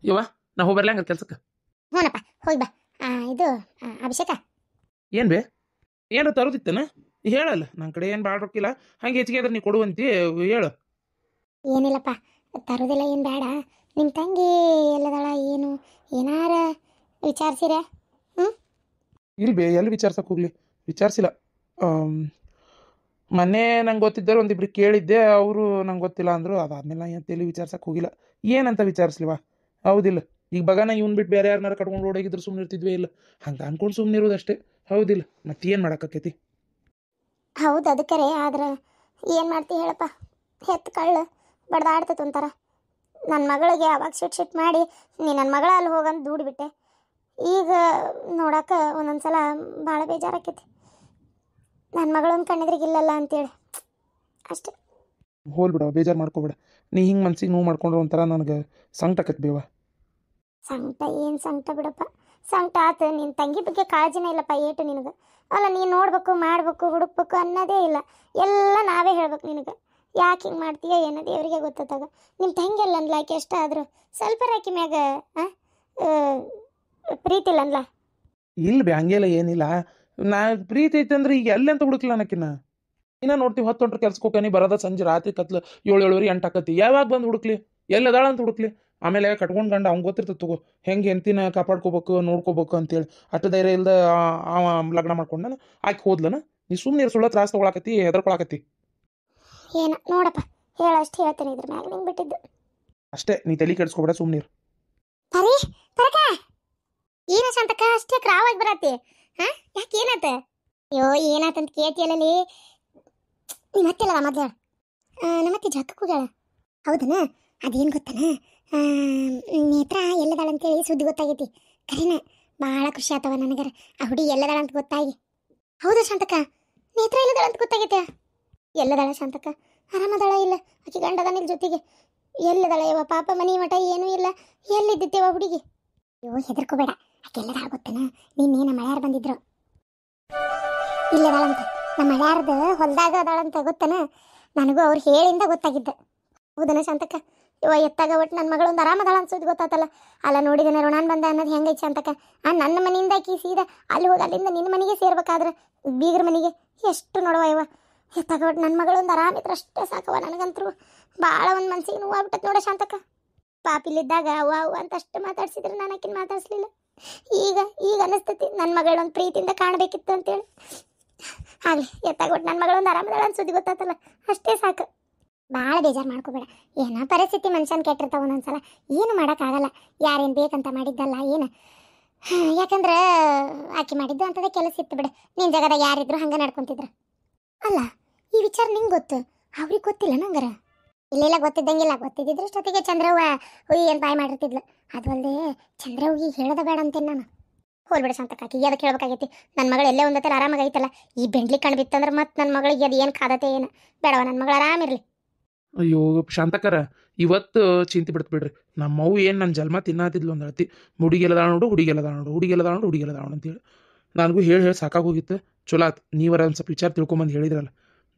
ಯವ್ವ ನಾ ಹೋಗಿ ಬರ್ಲಂಗ ಕೆಲ್ಸಕ್ಕೆ. ಹ್ಞೂನಪ್ಪ ಹೋಗಿ ಬಾ. ಇದು ಅಭಿಷೇಕ ಏನು ಬೇ ಏನಾರ ತರೋದಿತ್ತನ ಹೇಳಲ್ಲ. ನನ್ನ ಕಡೆ ಏನು ಭಾಳ ರೊಕ್ಕಿಲ್ಲ, ಹಂಗೆ ಹೆಚ್ಚಿಗೆ ಆದ್ರೆ ನೀ ಕೊಡುವಂತಿ ಹೇಳು. ಏನಿಲ್ಲಪ್ಪ, ತರೋದಿಲ್ಲ ಏನು ಬೇಡ. ನಿಮ್ಮ ತಂಗಿ ಎಲ್ಲದಾಳ ಏನು ಏನಾರ ವಿಚಾರಿಸಿರ? ಹ್ಞೂ ಇಲ್ಲಿ ಬೇ ಎಲ್ಲಿ ವಿಚಾರ್ಸಕ್ಕೆ ಹೋಗ್ಲಿ, ವಿಚಾರಿಸಿಲ್ಲ. ಮೊನ್ನೆ ನಂಗೆ ಗೊತ್ತಿದ್ದರು ಒಂದಿಬ್ರು ಕೇಳಿದ್ದೆ, ಅವರು ನಂಗೆ ಗೊತ್ತಿಲ್ಲ ಅಂದರು. ಅದಾದ್ಮೇಲೆ ನಾ ಎಲ್ಲಿ ವಿಚಾರ್ಸಕ್ಕೆ ಹೋಗಿಲ್ಲ. ಏನಂತ ವಿಚಾರಿಸ್ಲಿವಾ? ಹೌದಿಲ್ಲ? ಈಗ ಬಗಾನ ಇವ್ನು ಬಿಟ್ಟು ಬೇರೆ ಯಾರನ್ನಾರು ಕಟ್ಕೊಂಡು ಓಡೋಗಿದ್ರು ಸುಮ್ಮನೆ ಇರ್ತಿದ್ವೇ ಇಲ್ಲ, ಹಂಗೆ ಅನ್ಕೊಂಡು ಸುಮ್ಮನೆ ಇರೋದಷ್ಟೇ. ಹೌದಿಲ್ಲ? ಮತ್ತೇನು ಮಾಡೋಕ್ಕೈತಿ? ಹೌದು ಅದಕ್ಕರೆ, ಆದ್ರೆ ಏನು ಮಾಡ್ತಿ ಹೇಳಪ್ಪ, ಹೆತ್ತು ಕಳ್ಳು ಬಡ್ದಾಡ್ತೈತೆ ಒಂಥರ. ನನ್ನ ಮಗಳಿಗೆ ಅವಾಗ ಶಿಟ್ ಮಾಡಿ ನೀ ನನ್ನ ಮಗಳ ಅಲ್ಲಿ ಹೋಗಂದು ದೂಡಿಬಿಟ್ಟೆ. ಈಗ ನೋಡಕ್ಕೆ ಒಂದೊಂದು ಸಲ ಭಾಳ ಬೇಜಾರಾಕೈತಿ, ನನ್ನ ಮಗಳೊಂದು ಕಣ್ಣಿದ್ರಿಗಿಲ್ಲಲ್ಲ ಅಂತೇಳಿ ಅಷ್ಟೆ. ಹೋಲ್ ಬಿಡವ, ಬೇಜಾರು ಮಾಡ್ಕೋಬೇಡ. ನೀ ಹಿಂಗೆ ಮನ್ಸಿಗೆ ನೋವು ಮಾಡ್ಕೊಂಡ್ರೆ ಒಂಥರ ನನಗೆ ಸಂಕಟ ಆಕತ್ ಬೇವ. ಸಂಕಟ ಏನು ಸಂಕಟ ಬಿಡಪ್ಪ, ಸಂಕಟ ಆತು. ನಿನ್ನ ತಂಗಿ ಬಗ್ಗೆ ಕಾಳಜಿನೇ ಇಲ್ಲಪ್ಪ ಏಟು ನಿನಗೆ. ಅಲ್ಲ ನೀನು ನೋಡ್ಬೇಕು ಮಾಡಬೇಕು ಹುಡುಕ್ಬೇಕು ಅನ್ನೋದೇ ಇಲ್ಲ, ಎಲ್ಲ ನಾವೇ ಹೇಳ್ಬೇಕು ನಿನಗೆ. ಯಾಕೆ ಹಿಂಗೆ ಮಾಡ್ತೀಯ ಏನೋ ದೇವರಿಗೆ ಗೊತ್ತಾಗ. ನಿಮ್ಮ ತಂಗಿ ಅಲ್ಲ ಅನ್ಲ ಆಕೆ ಎಷ್ಟ ಆದರೂ ಸ್ವಲ್ಪ ಆಕಿ ಮ್ಯಾಗ ಪ್ರೀತಿ ಇಲ್ಲ ಅನ್ಲ. ಇಲ್ಲ ಬೇ ಹಂಗೆಲ್ಲ ಏನಿಲ್ಲ. ನಾ ಪ್ರೀತಿ ಐತೆ ಅಂದ್ರೆ ಈಗ ಎಲ್ಲಿ ಅಂತ ಹುಡುಕ್ಲ ಅನ್ನಕಿನ್ನ. ಇನ್ನ ನೋಡ್ತೀವಿ 10 ಗಂಟೆ ಕೆಲ್ಸಕ್ಕೆ ಹೋಗ್ಯಾನಿ, ಬರೋದ ಸಂಜೆ ರಾತ್ರಿ ಕತ್ಲು 7-7:30 8 ಆಕತಿ. ಯಾವಾಗ ಬಂದು ಹುಡುಕ್ಲಿ, ಎಲ್ಲದಾಳ ಅಂತ ಹುಡುಕ್ಲಿ. ಆಮೇಲೆ ಕಟ್ಕೊಂಡು ಗಂಡ ಅವ್ನು ಗೊತ್ತಿರ್ತದೆ ತಗೋ ಹೆಂಗೆ ಹೆಂಡ್ತಿನ ಕಾಪಾಡ್ಕೋಬೇಕು ನೋಡ್ಕೋಬೇಕು ಅಂತೇಳಿ. ಅಷ್ಟು ಧೈರ್ಯ ಇಲ್ದ ಅವ ಲಗ್ನ ಮಾಡ್ಕೊಂಡನ, ಆಕೆ ಹೋದ್ಲನ. ನೀ ಸುಮ್ಮನೆ ಸುಳ್ಳ ತ್ರಾಸ ತೊಗೊಳಕತ್ತಿ, ಹೆದರ್ಕೊಳಕತ್ತಿ. ಏನು ನೋಡಪ್ಪ, ಹೇಳಷ್ಟು ಹೇಳ್ತೇನೆ, ಇದ್ರ ಮ್ಯಾಗ ನಿಂಗೆ ಬಿಟ್ಟಿದ್ದು ಅಷ್ಟೇ. ನೀ ತಲೆ ಕೆಡಿಸ್ಕೊಬೇಡ, ಸುಮ್ಮನಿರು. ಪರಿ ಪರಕ ಏನ ಶಾಂತಕ್ಕ ಅಷ್ಟೇ ಕ್ರಾವಾಗಿ ಬರತ್ತಿ? ಯಾಕೆ ಏನಾತ? ಅಯ್ಯೋ ಏನಾತಂತ ಕೇಳ್ತಿಯಲ್ಲಲ್ಲಿ. ನೀ ಮತ್ತಿಲ್ಲ ಮೊದ್ಲು ನಮ್ಮತ್ತೆ ಜಕ್ಕಕ್ಕೆ ಹೋಗ್ಯಾಳ. ಹೌದನ? ಅದೇನು ಗೊತ್ತನ, ನೇತ್ರ ಎಲ್ಲದಾಳ ಅಂತೇಳಿ ಸುದ್ದಿ ಗೊತ್ತಾಗೈತಿ. ಕರೀನ ಭಾಳ ಖುಷಿ ಆತವ ನನಗರ. ಆ ಹುಡುಗಿ ಎಲ್ಲದಾಳ ಅಂತ ಗೊತ್ತಾಗಿ. ಹೌದಾ ಶಾಂತಕ್ಕ, ನೇತ್ರ ಎಲ್ಲದಾಳ ಅಂತ ಗೊತ್ತಾಗೈತೆ? ಎಲ್ಲದಾಳ ಶಾಂತಕ್ಕ? ಆರಾಮದಾಳ ಇಲ್ಲ? ಆಕೆ ಗಂಡದ ನಿಲ್ ಜೊತೆಗೆ ಎಲ್ಲದಾಳ? ಯವ ಪಾಪ ಮನಿ ಮಠ ಏನೂ ಇಲ್ಲ, ಎಲ್ಲಿದ್ದಿತ್ತೇವ ಹುಡುಗಿ? ಅಯ್ಯೋ ಹೆದರ್ಕೋಬೇಡ, ಆಕೆ ಎಲ್ಲದಾಳ ಗೊತ್ತನ? ನಿನ್ನೆ ನಮ್ಮ ಮಳ್ಯಾರು ಬಂದಿದ್ರು, ಇಲ್ಲದಾಳಂತ. ನಮ್ಮ ಮಳ್ಯಾರ್ದು ಹೊಲದಾಗ ಅದಾಳಂತ ಗೊತ್ತನ? ನನಗೂ ಅವ್ರು ಹೇಳಿಂದ ಗೊತ್ತಾಗಿದ್ದ. ಹೌದನ ಶಾಂತಕ್ಕ? ಇವ ಎತ್ತಾಗ ಒಟ್ಟು ನನ್ನ ಮಗಳೊಂದು ಆರಾಮದಾಳ ಅನ್ಸೋದು ಗೊತ್ತಾತಲ್ಲ. ಅಲ್ಲ ನೋಡಿದನ ಋಣಾನ್ ಬಂದ ಅನ್ನೋದು ಹೆಂಗೈತೆ ಶಾಂತಕ್ಕ? ನನ್ನ ಮನೆಯಿಂದ ಆಕಿ ಸೀದಾ ಅಲ್ಲಿ ಹೋಗಿ ಅಲ್ಲಿಂದ ನಿನ್ನ ಮನೆಗೆ ಸೇರ್ಬೇಕಾದ್ರೆ ಬೀಗ್ರ ಮನೆಗೆ ಎಷ್ಟು ನೋಡುವ ಇವ. ಎತ್ತಾಗ ಒಟ್ಟು ನನ್ನ ಮಗಳೊಂದು ಆರಾಮಿದ್ರೆ ಅಷ್ಟೇ ಸಾಕವ ನನಗಂತರೂ. ಭಾಳ ಒಂದು ಮನ್ಸಿಗೆ ನೋವು ಆಗ್ಬಿಟ್ಟತ್ ನೋಡ ಶಾಂತಕ್ಕ. ಪಾಪಿಲಿದ್ದಾಗ ಅವ್ವ ಅವ್ವ ಅಂತ ಅಷ್ಟು ಮಾತಾಡ್ಸಿದ್ರೆ ನಾನು ಆಕಿನ ಮಾತಾಡ್ಸ್ಲಿಲ್ಲ. ಈಗ ಈಗ ಅನಿಸ್ತೈತಿ ನನ್ನ ಮಗಳೊಂದು ಪ್ರೀತಿಯಿಂದ ಕಾಣಬೇಕಿತ್ತು ಅಂತೇಳಿ. ಆಗಲಿ, ಎತ್ತಾಗೊಟ್ಟು ನನ್ನ ಮಗಳೊಂದು ಆರಾಮದಾಳ ಅನ್ಸೋದು ಗೊತ್ತಾತಲ್ಲ, ಅಷ್ಟೇ ಸಾಕು. ಭಾಳ ಬೇಜಾರು ಮಾಡ್ಕೋಬೇಡ. ಏನೋ ಪರಿಸ್ಥಿತಿ ಮನುಷ್ಯನ ಕೆಟ್ಟಿರ್ತಾವ ಒಂದೊಂದ್ಸಲ, ಏನು ಮಾಡೋಕ್ಕಾಗಲ್ಲ. ಯಾರೇನು ಬೇಕಂತ ಮಾಡಿದ್ದಲ್ಲ ಏನು. ಯಾಕಂದ್ರೆ ಆಕೆ ಮಾಡಿದ್ದು ಅಂತದೇ ಕೆಲಸ ಇತ್ತು ಬಿಡು. ನಿನ್ನ ಜಾಗದಾಗ ಯಾರಿದ್ರು ಹಂಗೆ ನಡ್ಕೊತಿದ್ರು. ಅಲ್ಲ, ಈ ವಿಚಾರ ನಿಂಗೆ ಗೊತ್ತು, ಅವ್ರಿಗೆ ಗೊತ್ತಿಲ್ಲ ನಂಗಾರ? ಇಲ್ಲೆಲ್ಲ ಗೊತ್ತಿದ್ದಂಗಿಲ್ಲ. ಗೊತ್ತಿದ್ದಿದ್ರೆ ಅಷ್ಟೊತ್ತಿಗೆ ಚಂದ್ರವ್ವ ಹುಯಿ ಅಂತ ಬಾಯ್ ಮಾಡಿರ್ತಿದ್ಲು. ಅದು ಅಲ್ಲದೆ ಚಂದ್ರವ್ಗೆ ಹೇಳದ ಬೇಡ ಅಂತೇನೆ ನಾನು. ಹೋಲ್ಬಿಡ ಶಾಂತಕ್ಕಾಕಿ, ಅದಕ್ಕೆ ಹೇಳ್ಬೇಕಾಗೈತಿ. ನನ್ನ ಮಗಳು ಎಲ್ಲೇ ಒಂದತ್ತರ ಆರಾಮಾಗೈತಲ್ಲ, ಈ ಬೆಂಡ್ಲಿ ಕಣ್ ಬಿತ್ತಂದ್ರೆ ಮತ್ತೆ ನನ್ನ ಮಗಳಿಗೆ ಅದು ಏನು ಕಾದತೆ ಏನು ಬೇಡವ, ನನ್ನ ಮಗಳು ಆರಾಮಿರಲಿ. ಅಯ್ಯೋ ಶಾಂತಕರ, ಇವತ್ತು ಚಿಂತೆ ಬಿಡ್ತು ಬಿಡ್ರಿ. ನಮ್ಮವು ಏನು ನನ್ನ ಜನ್ಮ ತಿನ್ನಾತಿದ್ಲು ಒಂದು ಅಳತಿ. ಹುಡುಗಿಲ್ಲದ ನೋಡು, ಹುಡುಗಿಲ್ಲದ ನೋಡು, ಹುಡುಗಿಲ್ಲದ ನೋಡು, ಹುಡುಗಿಲ್ಲದ ನೋಡು ಅಂತೇಳಿ ನನಗೂ ಹೇಳಿ ಹೇಳಿ ಸಾಕಾಗೋಗಿತ್ತು. ಚಲೋ ಆತು ನೀವರ ಒಂದು ಸ್ವಲ್ಪ ವಿಚಾರ ತಿಳ್ಕೊಂಬಂದು ಹೇಳಿದ್ರಲ್ಲ.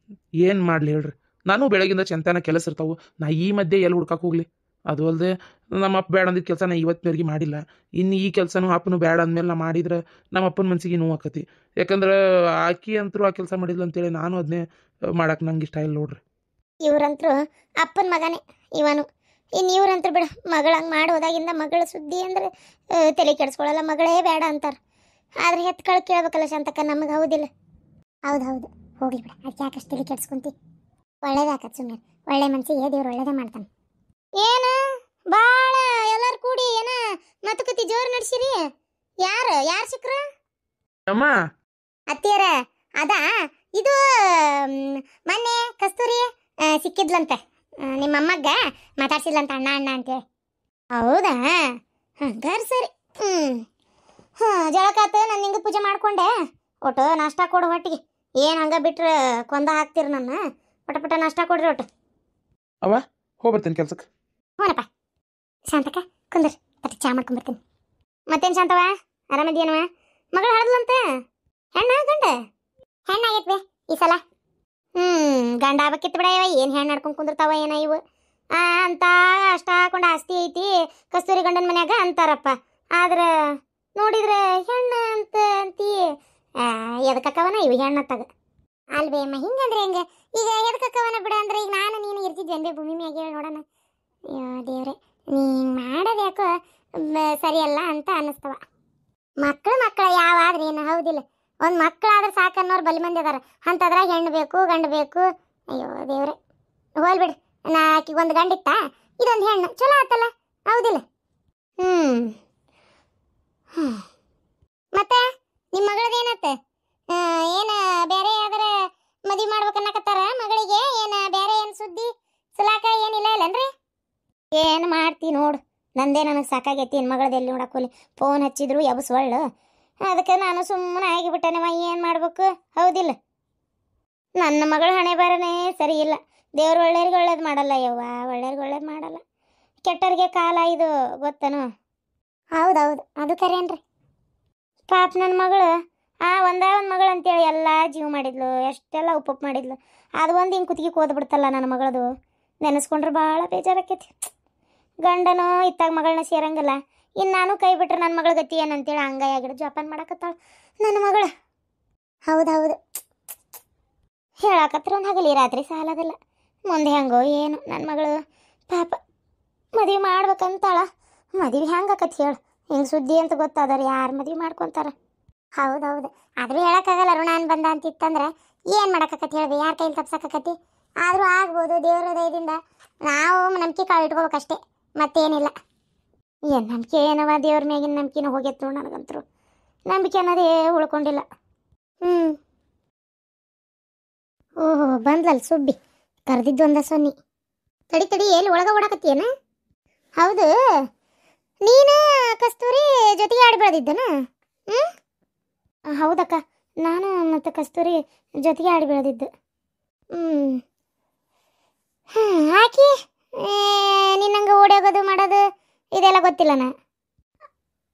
ಏನು ಮಾಡಲಿ ಹೇಳ್ರಿ, ನಾನು ಬೆಳಗಿಂದ ಚಂತನ ಕೆಲಸ ಇರ್ತಾವೆ. ನಾ ಈ ಮಧ್ಯೆ ಎಲ್ಲಿ ಹುಡ್ಕಕ್ಕೆ ಹೋಗ್ಲಿ? ಅದು ಅಲ್ಲದೆ ನಮ್ಮ ಅಪ್ಪ ಬೇಡ ಅಂದಿದ್ದ ಕೆಲಸ ನಾ ಇವತ್ತಿನವರೆಗೆ ಮಾಡಿಲ್ಲ. ಇನ್ನು ಈ ಕೆಲಸನೂ ಅಪ್ಪನೂ ಬೇಡ ಅಂದಮೇಲೆ ನಾ ಮಾಡಿದ್ರೆ ನಮ್ಮ ಅಪ್ಪನ ಮನಸ್ಸಿಗೆ ನೋವು ಆಕತಿ. ಯಾಕಂದ್ರೆ ಆಕಿ ಅಂತರೂ ಆ ಕೆಲಸ ಮಾಡಿಲ್ಲ ಅಂತೇಳಿ ನಾನು ಅದನ್ನೇ ಮಾಡಕ್ಕೆ ನಂಗೆ ಇಷ್ಟ ಇಲ್ಲ ನೋಡ್ರಿ. ಇವ್ರಂತರೂ ಅಪ್ಪನ ಮಗನೇ ಇವನು. ಇನ್ನು ಇವ್ರಂತರು ಬಿಡು, ಮಗಳು ಹಂಗೆ ಮಾಡಿ ಹೋದಾಗಿಂದ ಮಗಳ ಸುದ್ದಿ ಅಂದರೆ ತಲೆ ಕೆಡಿಸ್ಕೊಳ್ಳಲ್ಲ, ಮಗಳೇ ಬೇಡ ಅಂತಾರೆ. ಆದರೆ ಹೆತ್ಕಳು ಕೇಳ್ಬೇಕಲ್ಲ ಶಾಂತಕ್ಕ, ನಮಗೆ ಹೌದಿಲ್ಲ? ಹೌದು ಹೌದು, ಹೋಗ್ಲಿ ಬಿಡ, ಅದಕ್ಕೆ ಯಾಕಷ್ಟು ತಲೆ ಕೆಡ್ಸ್ಕೊಂತಿ? ಒಳ್ಳೇದಾಕತ್ ಸುಮ್ಮನೆ, ಒಳ್ಳೆ ಮನಸ್ಸಿಗೆ ದೇವ್ರು ಒಳ್ಳೇದೇ ಮಾಡ್ತಾನೆ. ಏನು ಭಾಳ ಎಲ್ಲರೂ ಕೂಡಿ ಏನ ಮಾತುಕತೆ ಜೋರು ನಡೆಸಿರಿ? ಯಾರು ಸಿಕ್ರು? ಅಮ್ಮ ಅತ್ತಿಯರ ಅದಾ ಇದು ಮೊನ್ನೆ ಕಸ್ತೂರಿ ಸಿಕ್ಕಿದ್ಲಂತೆ ನಿಮ್ಮ ಅಮ್ಮಗ, ಮಾತಾಡ್ಸಿದ್ಲಂತ ಅಣ್ಣ ಅಣ್ಣ ಅಂತೇಳಿ. ಹೌದಾ? ಹಂಗಾರೆ ಸರಿ. ಜಳಕಾತು, ನಾನು ನಿಂಗೆ ಪೂಜೆ ಮಾಡ್ಕೊಂಡೆ. ಒಟ್ಟು ನಾಷ್ಟ ಕೊಡು ಹೊಟ್ಟಿಗೆ. ಏನು ಹಂಗೆ ಬಿಟ್ರೆ ಕೊಂದ ಹಾಕ್ತೀರಿ ನನ್ನ. ಪಟ ನಾಷ್ಟ ಕೊಡ್ರಿ ಒಟ್ಟು. ಅವ ಹೋಗ್ಬರ್ತೇನೆ ಕೆಲ್ಸಕ್ಕೆ. ಹ್ಞೂನಪ್ಪ. ಶಾಂತಕ್ಕ ಕುಂದ್ರಿ, ಮತ್ತೆ ಚಾ ಮಾಡ್ಕೊಂಬರ್ತೀನಿ. ಮತ್ತೇನು ಶಾಂತವ, ಆರಾಮದೇನವ? ಮಗಳು ಹಾಡದ್ಲಂತೆ? ಹೆಣ್ಣ ಗಂಡ? ಹೆಣ್ಣಾಗೈತ್ವೆ ಈ ಸಲ. ಗಂಡ ಆಗ್ಬೇಕಿತ್ತು ಬಿಡ. ಇವ ಏನು ಹೆಣ್ಣು ನಡ್ಕೊಂಡು ಕುಂದಿರ್ತಾವ ಏನ ಇವು? ಅಂತ ಅಷ್ಟ ಹಾಕೊಂಡು ಆಸ್ತಿ ಐತಿ ಕಸ್ತೂರಿ ಗಂಡನ ಮನ್ಯಾಗ ಅಂತಾರಪ್ಪ. ಆದ್ರೆ ನೋಡಿದ್ರೆ ಹೆಣ್ಣು ಅಂತ ಅಂತಿ ಎದಕ್ಕವನ ಇವು ಹೆಣ್ಣತ್ತಾಗ ಅಲ್ವೇ ಅಮ್ಮ. ಹಿಂಗಂದ್ರೆ ಹೆಂಗೆ ಈಗ ಎದಕ್ಕವನ ಬಿಡ ಅಂದ್ರೆ ಈಗ ನಾನು ನೀನು ಇರ್ತಿದ್ವಿ ಅನ್ಬೇ ಭೂಮಿ ಮ್ಯಾಗ ಹೇಳಿ ನೋಡೋಣ. ಅಯ್ಯೋ ದೇವ್ರೆ, ನೀ ಮಾಡೋದು ಯಾಕೋ ಸರಿಯಲ್ಲ ಅಂತ ಅನ್ನಿಸ್ತವ. ಮಕ್ಕಳ ಯಾವಾದ್ರೆ ಏನು ಹೌದಿಲ್ಲ, ಒಂದು ಮಕ್ಕಳಾದ್ರೆ ಸಾಕನ್ನೋರು ಬಲಿ ಮಂದಿ ಅದಾರ, ಅಂತದ್ರಾಗ ಹೆಣ್ಣು ಬೇಕು ಗಂಡು ಬೇಕು. ಅಯ್ಯೋ ದೇವ್ರೆ, ಹೋಲ್ಬಿಡ್ರಿ. ಆಕಿಗೆ ಒಂದು ಗಂಡಿತ್ತ, ಇದೊಂದು ಹೆಣ್ಣು, ಚಲೋ ಆತಲ್ಲ ಹೌದಿಲ್ಲ. ಮತ್ತೆ ನಿಮ್ಮ ಮಗಳದೇನತ್ತ? ಏನು ಬೇರೆ ಯಾವ್ದಾರ ಮದುವೆ ಮಾಡ್ಬೇಕನ್ನಕತ್ತಾರ ಮಗಳಿಗೆ? ಏನು ಬೇರೆ ಏನು ಸುದ್ದಿ ಸಲಾಕ ಏನಿಲ್ಲ ಇಲ್ಲನ್ರಿ? ಏನು ಮಾಡ್ತಿ ನೋಡು, ನಂದೇ ನನಗೆ ಸಾಕಾಗೈತಿ. ಹೆಣ್ಣು ಮಗಳದೆಲ್ಲಿ ನೋಡಕ್ಕೋಲಿ, ಫೋನ್ ಹಚ್ಚಿದ್ರು ಎಬಸ್ವಳ್ಳು. ಅದಕ್ಕೆ ನಾನು ಸುಮ್ಮನೆ ಆಗಿಬಿಟ್ಟೆನವ, ಏನು ಮಾಡ್ಬೇಕು ಹೌದಿಲ್ಲ. ನನ್ನ ಮಗಳ ಹಣೆ ಬರನೇ ಸರಿ ಇಲ್ಲ. ದೇವ್ರು ಒಳ್ಳೆಯವ್ರಿಗೆ ಒಳ್ಳೇದು ಮಾಡಲ್ಲ ಯವ್ವ, ಒಳ್ಳೆಯವ್ರಿಗೆ ಒಳ್ಳೇದು ಮಾಡಲ್ಲ. ಕೆಟ್ಟವ್ರಿಗೆ ಕಾಲ ಇದು ಗೊತ್ತನು? ಹೌದೌದು, ಅದು ಕರೇನ್ರಿ. ಪಾಪ ನನ್ನ ಮಗಳು ಒಂದೇ ಒಂದು ಮಗಳು ಅಂತೇಳಿ ಎಲ್ಲ ಜೀವ ಮಾಡಿದ್ಲು, ಎಷ್ಟೆಲ್ಲ ಉಪ್ಪು ಮಾಡಿದ್ಲು. ಅದು ಒಂದು ಹಿಂಗೆ ಕುತ್ತಿಗೆ ಕೋದ್ಬಿಡ್ತಲ್ಲ ನನ್ನ ಮಗಳದು. ನೆನೆಸ್ಕೊಂಡ್ರೆ ಭಾಳ ಬೇಜಾರಾಕೈತಿ. ಗಂಡನೋ ಇತ್ತಾಗ ಮಗಳನ್ನ ಸೇರಂಗಿಲ್ಲ, ಇನ್ನು ನಾನು ಕೈ ಬಿಟ್ರೆ ನನ್ನ ಮಗಳ ಗತಿ ಏನಂತೇಳಿ ಹಂಗಾಗಿಡ ಜೋಪಾನ ಮಾಡಕತ್ತಾಳ ನನ್ನ ಮಗಳು. ಹೌದೌದು, ಹೇಳಕತ್ರ ಒಂದು ಹಗಲಿ ರಾತ್ರಿ ಸಾಲದಿಲ್ಲ. ಮುಂದೆ ಹೆಂಗೋ ಏನು ನನ್ನ ಮಗಳು ಪಾಪ. ಮದುವೆ ಮಾಡ್ಬೇಕಂತಾಳ, ಮದುವೆ ಹೆಂಗಾಕತಿ ಹೇಳು? ಹಿಂಗೆ ಸುದ್ದಿ ಅಂತ ಗೊತ್ತಾದವ್ರು ಯಾರು ಮದುವೆ ಮಾಡ್ಕೊತಾರ? ಹೌದೌದು, ಆದರೂ ಹೇಳೋಕ್ಕಾಗಲ್ಲ. ಋಣಾನ್ ಬಂದ ಅಂತಿತ್ತಂದ್ರೆ ಏನು ಮಾಡೋಕ್ಕಾಕತಿ ಹೇಳ್ದೆ? ಯಾರ ಕೈಲಿ ತಪ್ಸಕ್ಕತಿ? ಆದರೂ ಆಗ್ಬೋದು ದೇವ್ರ ದಯದಿಂದ. ನಾವು ನಂಬಿಕೆ ಕಾಳು ಇಟ್ಕೋಬೇಕಷ್ಟೇ, ಮತ್ತೇನಿಲ್ಲ. ಏನು ನಂಬಿಕೆ ಏನವ? ದೇವ್ರ ಮ್ಯಾಗಿನ ನಂಬಿಕೆನೂ ಹೋಗೈತೆ ನೋಡಿ. ನನಗಂತರೂ ನಂಬಿಕೆ ಅನ್ನೋದೇ ಉಳ್ಕೊಂಡಿಲ್ಲ. ಓಹೋ, ಬಂದ್ಲಲ್ಲ ಸುಬ್ಬಿ, ಕರೆದಿದ್ದು ಒಂದ ಸೊನ್ನಿ. ತಡಿ ಎಲ್ಲಿ ಒಳಗೆ ಓಡಾಕತ್ತೀಯನ? ಹೌದು, ನೀನು ಕಸ್ತೂರಿ ಜೊತೆಗೆ ಆಡಿ ಬೆಳೆದಿದ್ದನ? ಹೌದಕ್ಕ, ನಾನು ಮತ್ತು ಕಸ್ತೂರಿ ಜೊತೆಗೆ ಆಡಿ ಬೆಳೆದಿದ್ದು. ಹಾಕಿ ನಿನ್ನಂಗೆ ಓಡೋಗೋದು ಮಾಡೋದು ಇದೆಲ್ಲ ಗೊತ್ತಿಲ್ಲನ?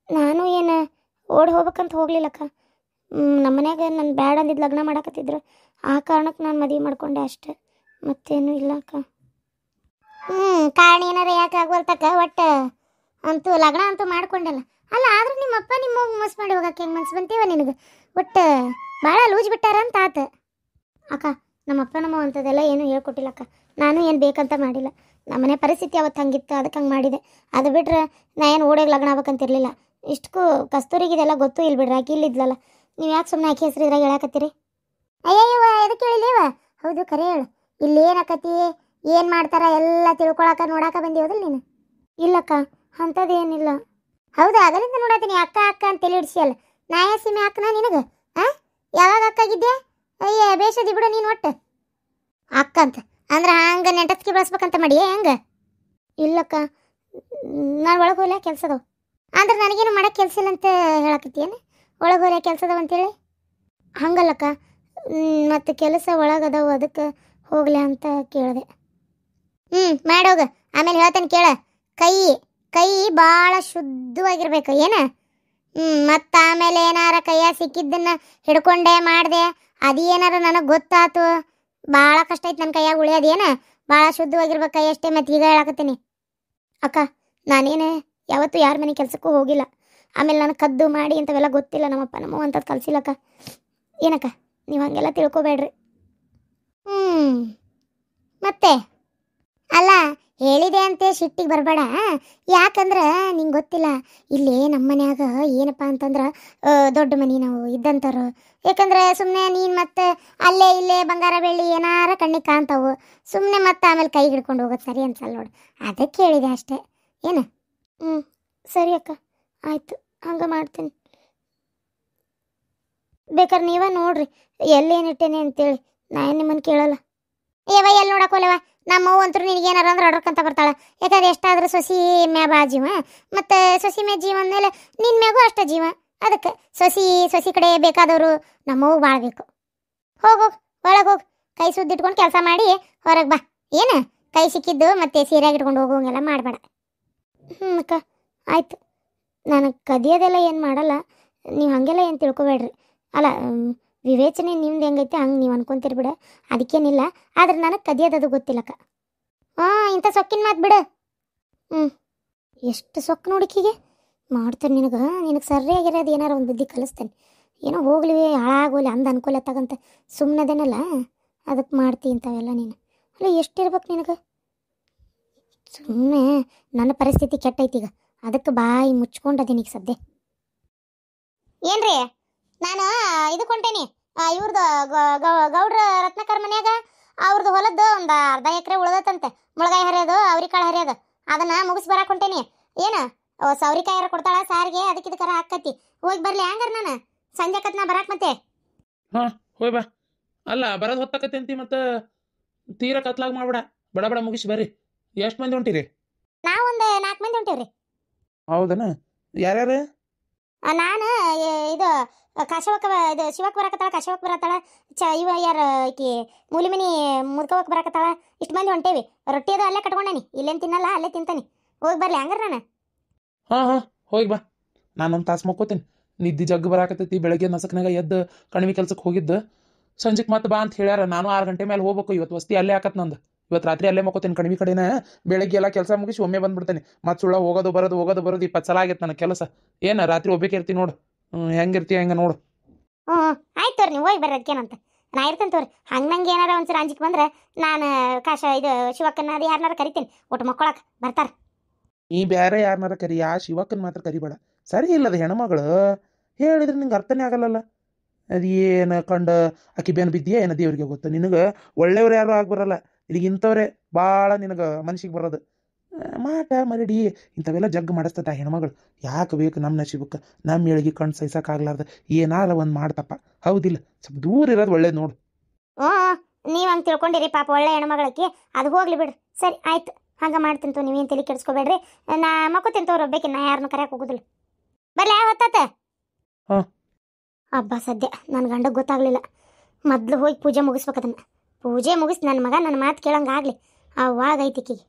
ನಾನು ಏನು ಓಡಿ ಹೋಗ್ಬೇಕಂತ ಹೋಗ್ಲಿಲ್ಲಕ್ಕ. ನಮ್ಮ ಮನ್ಯಾಗ ನನ್ನ ಬ್ಯಾಡ ಅಂದಿದ್ದು ಲಗ್ನ ಮಾಡಕತ್ತಿದ್ರು, ಆ ಕಾರಣಕ್ಕೆ ನಾನು ಮದುವೆ ಮಾಡ್ಕೊಂಡೆ ಅಷ್ಟೆ, ಮತ್ತೇನು ಇಲ್ಲ ಅಕ್ಕ. ಕಾರಣ ಏನಾರ ಯಾಕೆ ಆಗೋಲ್ತಕ್ಕ? ಒಟ್ಟು ಅಂತೂ ಲಗ್ನ ಅಂತೂ ಮಾಡ್ಕೊಂಡಲ್ಲ. ಅಲ್ಲ ಆದ್ರೂ ನಿಮ್ಮಪ್ಪ ನಿಮ್ಮ ಮೋಸ ಮಾಡಿ ಹೋಗಕ್ಕೆ ಹೆಂಗೆ ಮನ್ಸು ಬಂತೀವ ನಿನಗೆ? ಒಟ್ಟು ಭಾಳ ಲೂಜ್ ಬಿಟ್ಟಾರ ಅಂತ ಆತ ಅಕ್ಕ. ನಮ್ಮಪ್ಪ ನಮ್ಮ ಅಂಥದ್ದೆಲ್ಲ ಏನೂ ಹೇಳ್ಕೊಟ್ಟಿಲ್ಲಕ್ಕ. ನಾನು ಏನು ಬೇಕಂತ ಮಾಡಿಲ್ಲ, ನಮ್ಮನೆ ಪರಿಸ್ಥಿತಿ ಅವತ್ತು ಹಂಗಿತ್ತು, ಅದಕ್ಕೆ ಹಂಗೆ ಮಾಡಿದೆ. ಅದು ಬಿಟ್ರೆ ನಾ ಏನು ಓಡೋಗಿ ಲಗ್ನ ಆಗ್ಬೇಕಂತಿರ್ಲಿಲ್ಲ. ಇಷ್ಟಕ್ಕೂ ಕಸ್ತೂರಿಗೆ ಇದೆಲ್ಲ ಗೊತ್ತೂ ಇಲ್ಲ ಬಿಡ್ರಿ, ಆಕೆ ಇಲ್ಲಿದ್ಲಲ್ಲ. ನೀವು ಯಾಕೆ ಸುಮ್ಮನೆ ಆಕೆ ಹೆಸರು ಇದ್ರಾಗ ಹೇಳಕತ್ತೀರಿ? ಅಯ್ಯಯ್ಯವ ಎದಕ್ಕೆ ಹೇಳಿಲ್ಲೇವ? ಹೌದು ಕರೆ ಹೇಳು, ಇಲ್ಲಿ ಏನಾಕತಿ, ಏನು ಮಾಡ್ತಾರ ಎಲ್ಲ ತಿಳ್ಕೊಳಕ ನೋಡಾಕ ಬಂದಿವದಲ್ಲ ನೀನು? ಇಲ್ಲಕ್ಕ, ಅಂಥದ್ದು ಏನಿಲ್ಲ. ಹೌದಾ, ಅದರಿಂದ ನೋಡತ್ತೀನಿ ಅಕ್ಕ ಅಕ್ಕ ಅಂತ ತಲೆ ಹಿಡ್ಸಿಯಲ್ಲ. ನಾಯ ಸೀಮೆ ಅಕ್ಕನ ನಿನಗೆ? ಯಾವಾಗ ಅಕ್ಕಾಗಿದ್ದೆ? ಅಯ್ಯ ಬೇಷದಿ ಬಿಡು ನೀನು. ಒಟ್ಟು ಅಕ್ಕ ಅಂತ ಅಂದ್ರೆ ಹಂಗೆ ನೆಂಟಸ್ಕಿ ಬಳಸ್ಬೇಕಂತ ಮಾಡಿ ಹೆಂಗೆ? ಇಲ್ಲಕ್ಕ, ನಾನು ಒಳಗೆ ಹೋಗ್ಲ ಕೆಲ್ಸದವು. ಅಂದ್ರೆ ನನಗೇನು ಮಾಡೋಕ್ಕೆ ಕೆಲಸ ಇಲ್ಲ ಅಂತ ಹೇಳಕತ್ತೀಯೇನು? ಒಳಗೆ ಹೋಗ್ಲ ಕೆಲಸದವ ಅಂತೇಳಿ? ಹಂಗಲ್ಲಕ್ಕ, ಮತ್ತು ಕೆಲಸ ಒಳಗದವು, ಅದಕ್ಕೆ ಹೋಗ್ಲ ಅಂತ ಕೇಳಿದೆ. ಮಾಡೋಗ, ಆಮೇಲೆ ಹೇಳ್ತೇನೆ ಕೇಳ. ಕೈ ಭಾಳ ಶುದ್ಧವಾಗಿರ್ಬೇಕು ಏನ? ಮತ್ತು ಆಮೇಲೆ ಏನಾರ ಕೈಯ ಸಿಕ್ಕಿದ್ದನ್ನು ಹಿಡ್ಕೊಂಡೆ ಮಾಡಿದೆ, ಅದೇನಾರ ನನಗೆ ಗೊತ್ತಾತು, ಭಾಳ ಕಷ್ಟ ಐತೆ ನನ್ನ ಕೈಯಾಗ ಉಳಿಯೋದೇನ. ಭಾಳ ಶುದ್ಧವಾಗಿರ್ಬೇಕು ಕೈ ಅಷ್ಟೇ. ಮತ್ತು ಈಗ ಹೇಳಕತ್ತೀನಿ ಅಕ್ಕ, ನಾನೇನು ಯಾವತ್ತೂ ಯಾರ ಮನೆ ಕೆಲಸಕ್ಕೂ ಹೋಗಿಲ್ಲ. ಆಮೇಲೆ ನಾನು ಕದ್ದು ಮಾಡಿ ಇಂಥವೆಲ್ಲ ಗೊತ್ತಿಲ್ಲ, ನಮ್ಮಪ್ಪ ನಮ್ಮವ್ವ ಅಂಥದ್ದು ಕಲಿಸಿಲ್ಲಕ್ಕ. ಏನಕ್ಕ ನೀವು ಹಂಗೆಲ್ಲ ತಿಳ್ಕೊಬೇಡ್ರಿ. ಮತ್ತೆ ಅಲ್ಲ, ಹೇಳಿದೆ ಅಂತೆ ಸಿಟ್ಟಿಗೆ ಬರಬೇಡ. ಯಾಕಂದ್ರೆ ನಿಂಗೆ ಗೊತ್ತಿಲ್ಲ, ಇಲ್ಲಿ ನಮ್ಮ ಮನ್ಯಾಗ ಏನಪ್ಪ ಅಂತಂದ್ರೆ ದೊಡ್ಡ ಮನೆ ನಾವು ಇದ್ದಂಥವ್ರು. ಯಾಕಂದ್ರೆ ಸುಮ್ಮನೆ ನೀನು ಮತ್ತೆ ಅಲ್ಲೇ ಇಲ್ಲೇ ಬಂಗಾರ ಬೆಳ್ಳಿ ಏನಾರ ಕಣ್ಣಿಗೆ ಕಾಣ್ತಾವು, ಸುಮ್ಮನೆ ಮತ್ತೆ ಆಮೇಲೆ ಕೈ ಹಿಡ್ಕೊಂಡು ಹೋಗೋದು ಸರಿ ಅನ್ಸಲ್ಲ ನೋಡು, ಅದಕ್ಕೆ ಹೇಳಿದೆ ಅಷ್ಟೇ. ಏನು? ಸರಿ ಅಕ್ಕ, ಆಯಿತು, ಹಂಗೆ ಮಾಡ್ತೀನಿ. ಬೇಕಾದ್ರೆ ನೀವೇ ನೋಡ್ರಿ ಎಲ್ಲೇನಿಟ್ಟೇನೆ ಅಂತೇಳಿ, ನಾನು ನಿಮ್ಮನ್ನು ಕೇಳಲ್ಲ. ಎಲ್ಲಿ ನೋಡಕ್ಕೋಲ್ಲವ, ನಮ್ಮವ್ವ ಅಂತೂ ನಿನಗೇನಾರ ಅಂದ್ರೆ ಅಡ್ರಕ್ಕಂತ ಬರ್ತಾಳೆ. ಯಾಕಂದ್ರೆ ಎಷ್ಟಾದ್ರೂ ಸೊಸಿ ಮ್ಯಾ ಭಾಳ ಜೀವ, ಮತ್ತು ಸೊಸಿ ಮ್ಯಾ ಜೀವ ಅಂದಮೇಲೆ ನಿನ್ನ ಮ್ಯಾಗೂ ಅಷ್ಟ ಜೀವ. ಅದಕ್ಕೆ ಸೊಸಿ ಕಡೆ ಬೇಕಾದವರು ನಮ್ಮವ್ವ ಭಾಳ ಬೇಕು. ಹೋಗು ಒಳಗೆ ಹೋಗಿ ಕೈ ಸುದ್ದಿಟ್ಕೊಂಡು ಕೆಲಸ ಮಾಡಿ ಹೊರಗೆ ಬಾ. ಏನು ಕೈ ಸಿಕ್ಕಿದ್ದು ಮತ್ತೆ ಸೀರೆಯಾಗಿ ಇಟ್ಕೊಂಡು ಹೋಗೋಂಗೆಲ್ಲ ಮಾಡಬೇಡ. ಅಕ್ಕ ಆಯಿತು, ನನಗೆ ಕದಿಯೋದೆಲ್ಲ ಏನು ಮಾಡಲ್ಲ, ನೀವು ಹಾಗೆಲ್ಲ ಏನು ತಿಳ್ಕೊಬೇಡ್ರಿ. ಅಲ್ಲ, ವಿವೇಚನೆ ನಿಮ್ದು ಹೆಂಗೈತೆ ಹಂಗೆ ನೀವು ಅನ್ಕೊಂತೀರಿ ಬಿಡ, ಅದಕ್ಕೇನಿಲ್ಲ. ಆದ್ರೆ ನನಗೆ ಕದಿಯೋದದು ಗೊತ್ತಿಲ್ಲಕ್ಕ. ಇಂಥ ಸೊಕ್ಕಿನ ಮಾತು ಬಿಡು. ಹ್ಞೂ ಎಷ್ಟು ಸೊಕ್ಕು ನೋಡಿಕಿಗೆ ಮಾಡ್ತೇನೆ ನಿನಗೆ ಸರಿಯಾಗಿರೋದು ಏನಾರು ಒಂದು ಬುದ್ಧಿ ಕಲಿಸ್ತೇನೆ. ಏನೋ ಹೋಗ್ಲಿ ಹಾಳಾಗೋಲಿ ಅಂದ ಅನ್ಕೊಲೆ ತಗಂತ ಸುಮ್ಮನೆದೇನಲ್ಲ, ಅದಕ್ಕೆ ಮಾಡ್ತಿ ಇಂಥವೆಲ್ಲ ನೀನು. ಅಲ್ಲ ಎಷ್ಟಿರ್ಬೇಕು ನಿನಗೆ? ಸುಮ್ಮನೆ ನನ್ನ ಪರಿಸ್ಥಿತಿ ಕೆಟ್ಟೈತಿ ಈಗ, ಅದಕ್ಕೆ ಬಾಯಿ ಮುಚ್ಕೊಂಡದೀನಿ ಈಗ ಸದ್ಯ. ಏನ್ರಿ ನಾನು ಇದಕ್ಕೆ ಹೊಂಟೇನಿ, ಇವ್ರದ್ದು ಗೌಡ್ರ ರತ್ನಕರ್ ಮನ್ಯಾಗ ಅವ್ರದ್ದು ಹೊಲದ್ದು ಒಂದು ಅರ್ಧ ಎಕರೆ ಉಳ್ದತ್ತಂತೆ. ಮುಳಗಾಯಿ ಹರಿಯೋದು ಅವ್ರಿಕಾಳು ಹರಿಯೋದು ಅದನ್ನ ಮುಗಿಸ್ ಬರಾಕ್ ಹೊಂಟೇನಿ. ಏನು ಸೌರಿಕಾಯಿ ಕೊಡ್ತಾಳ ಸಾರಿಗೆ, ಅದಕ್ಕೆ ಇದಕ್ಕಾರ ಹಾಕತಿ. ಹೋಗಿ ಬರ್ಲಿ ಹಂಗಾರ ನಾನು ಸಂಜೆ ಕತ್ನ ಬರಾಕ್ ಮತ್ತೆ. ಹಾಂ ಹೋಯ್ ಬಾ. ಅಲ್ಲ ಬರೋದು ಹೊತ್ತಾಕತ್ತೆ ಅಂತಿ ಮತ್ತು ತೀರ ಕತ್ಲಾಗ ಮಾಡ್ಬೇಡ, ಬಡ ಬಡ ಮುಗಿಸಿ ಬರ್ರಿ. ಎಷ್ಟು ಮಂದಿ ಹೊಂಟಿರಿ? ನಾವೊಂದು 4 ಮಂದಿ ಹೊಂಟೇವ್ರಿ. ಹೌದನ? ಯಾರ್ಯಾರು? ನಾನು ಇದು ಕಾಶವಕ್ಕ ಇದು ಶಿವಕ್ಕೆ ಬರಕತ್ತಾಳ, ಕಾಶವಕ್ಕೆ ಬರತ್ತಾಳ, ಇವ ಯಾರು ಈಕಿ ಮೂಲಿಮಿನಿ ಮುದ್ಕೋವಕ್ಕೆ ಬರಕತ್ತಾಳ. ಇಷ್ಟು ಮಂದಿ ಹೊಂಟೇವಿ. ರೊಟ್ಟಿ ಅದು ಅಲ್ಲೇ ಕಟ್ಕೊಂಡೇನಿ, ಇಲ್ಲೇನು ತಿನ್ನಲ್ಲ ಅಲ್ಲೇ ತಿಂತಾನೆ. ಹೋಗಿ ಬರ್ಲಿ ಹಂಗಾರ ನಾನು. ಹಾಂ ಹೋಗಿ ಬಾ. ನಾನೊಂದು ತಾಸು ಮಕ್ಕೋತೀನಿ. ನಿದ್ದೆ ಜಗ್ಗು ಬರಾಕತ್ತೈತಿ. ಬೆಳಗ್ಗೆ ನಸಕ್ನಾಗ ಎದ್ದು ಕಣಿವೆ ಕೆಲ್ಸಕ್ಕೆ ಹೋಗಿದ್ದು, ಸಂಜೆಗೆ ಮತ್ತೆ ಬಾ ಅಂತ ಹೇಳ್ಯಾರ. ನಾನು 6 ಗಂಟೆ ಮೇಲೆ ಹೋಗ್ಬೇಕು. ಇವತ್ತು ವಸ್ತಿ ಅಲ್ಲೇ ಹಾಕತ್ ನಂದು. ಇವತ್ತು ರಾತ್ರಿ ಅಲ್ಲೇ ಮಕ್ಕೋತೀನಿ ಕಣಿವೆ ಕಡೆನ. ಬೆಳಗ್ಗೆ ಎಲ್ಲ ಕೆಲಸ ಮುಗಿಸಿ ಒಮ್ಮೆ ಬಂದ್ಬಿಡ್ತೇನೆ. ಮತ್ತೆ ಸುಳ್ಳ ಹೋಗೋದು ಬರೋದು 20 ಸಲ ಆಗೈತೆ ನನ್ನ ಕೆಲಸ. ಏನು ರಾತ್ರಿ ಒಬ್ಬೇಕಿರ್ತಿ ನೋಡು, ಹೆಂಗಿರ್ತಿ ಹಂಗೆ ನೋಡು. ಆಯ್ತು ತೋರಿ, ನೀವು ಹೋಗಿ ಬರ್ರಿ, ಅದಕ್ಕೇನಂತ ನಾ ಇರ್ತೇನೆ ತೋರಿ. ನಂಗೆ ಏನಾರ ಒಂದ್ಸಲ ಅಂಜಿಕೆ ಬಂದ್ರೆ ನಾನು ಇದು ಶಿವಕ್ಕನ ಅದು ಯಾರನ್ನಾರ ಕರಿತೀನಿ, ಒಟ್ಟು ಮಕ್ಕಳಕ್ಕೆ ಬರ್ತಾರೆ. ನೀ ಬೇರೆ ಯಾರನ್ನಾರ ಕರಿ, ಆ ಶಿವಕ್ಕನ ಮಾತ್ರ ಕರಿಬೇಡ. ಸರಿ ಇಲ್ಲದ ಹೆಣ್ಮಗಳು ಹೇಳಿದ್ರೆ ನಿಂಗೆ ಅರ್ಥನೇ ಆಗಲ್ಲಲ್ಲ. ಅದು ಏನು ಕಂಡು ಆಕಿ ಬೇನ್ ಬಿದ್ದೀಯಾ ಏನೋ ದೇವ್ರಿಗೆ ಗೊತ್ತು. ನಿನಗೆ ಒಳ್ಳೆಯವ್ರು ಯಾರು ಆಗ್ಬರಲ್ಲ. ನಿನಗೆ ಇಂಥವ್ರೆ ಭಾಳ ನಿನಗೆ ಮನ್ಸಿಗೆ ಬರೋದು. ಮಾಟ ಮರಡಿ ಇಂಥವೆಲ್ಲ ಜಗ್ಗು ಮಾಡಿಸ್ತದ ಹೆಣ್ಮಗಳು. ಯಾಕೆ ಬೇಕು ನಮ್ಮ ನಶೀಬಕ್ಕೆ ನಮ್ಮ ಏಳಿಗೆ ಕಣ್ಣು ಸಹಿಸೋಕ್ಕಾಗ್ಲಾರ್ದು ಏನಾರ ಒಂದು ಮಾಡ್ತಪ್ಪ. ಹೌದಿಲ್ಲ? ಸ್ವಲ್ಪ ದೂರ ಇರೋದು ಒಳ್ಳೇದು ನೋಡು. ನೀವು ಹಂಗೆ ತಿಳ್ಕೊಂಡಿರಿ ಪಾಪ, ಒಳ್ಳೆ ಹೆಣ್ಮಗಳಕ್ಕೆ. ಅದು ಹೋಗ್ಲಿ ಬಿಡ್ರಿ. ಸರಿ ಆಯ್ತು, ಹಂಗೆ ಮಾಡ್ತೀನಿ. ನೀವೇನು ತಲೆ ಕೆಡಿಸ್ಕೋಬೇಡ್ರಿ. ನಾ ಮಕ್ಕೋತೀನಿ ತೋರು ಒಬ್ಬೇಕಿ, ನಾ ಯಾರನ್ನೂ ಕರೆಯಕ್ಕೆ ಹೋಗೋದಿಲ್ಲ. ಬರ್ಲಿ ಯಾವ ಹೊತ್ತಾತ? ಹಾಂ ಹಬ್ಬ ಸದ್ಯ ನನ್ನ ಗಂಡಗೆ ಗೊತ್ತಾಗಲಿಲ್ಲ. ಮೊದಲು ಹೋಗಿ ಪೂಜೆ ಮುಗಿಸ್ಬೇಕದನ್ನು. ಪೂಜೆ ಮುಗಿಸಿ ನನ್ನ ಮಗ ನನ್ನ ಮಾತು ಕೇಳಂಗೆ ಆಗಲಿ, ಅವಾಗೈತಿಕಿಗೆ.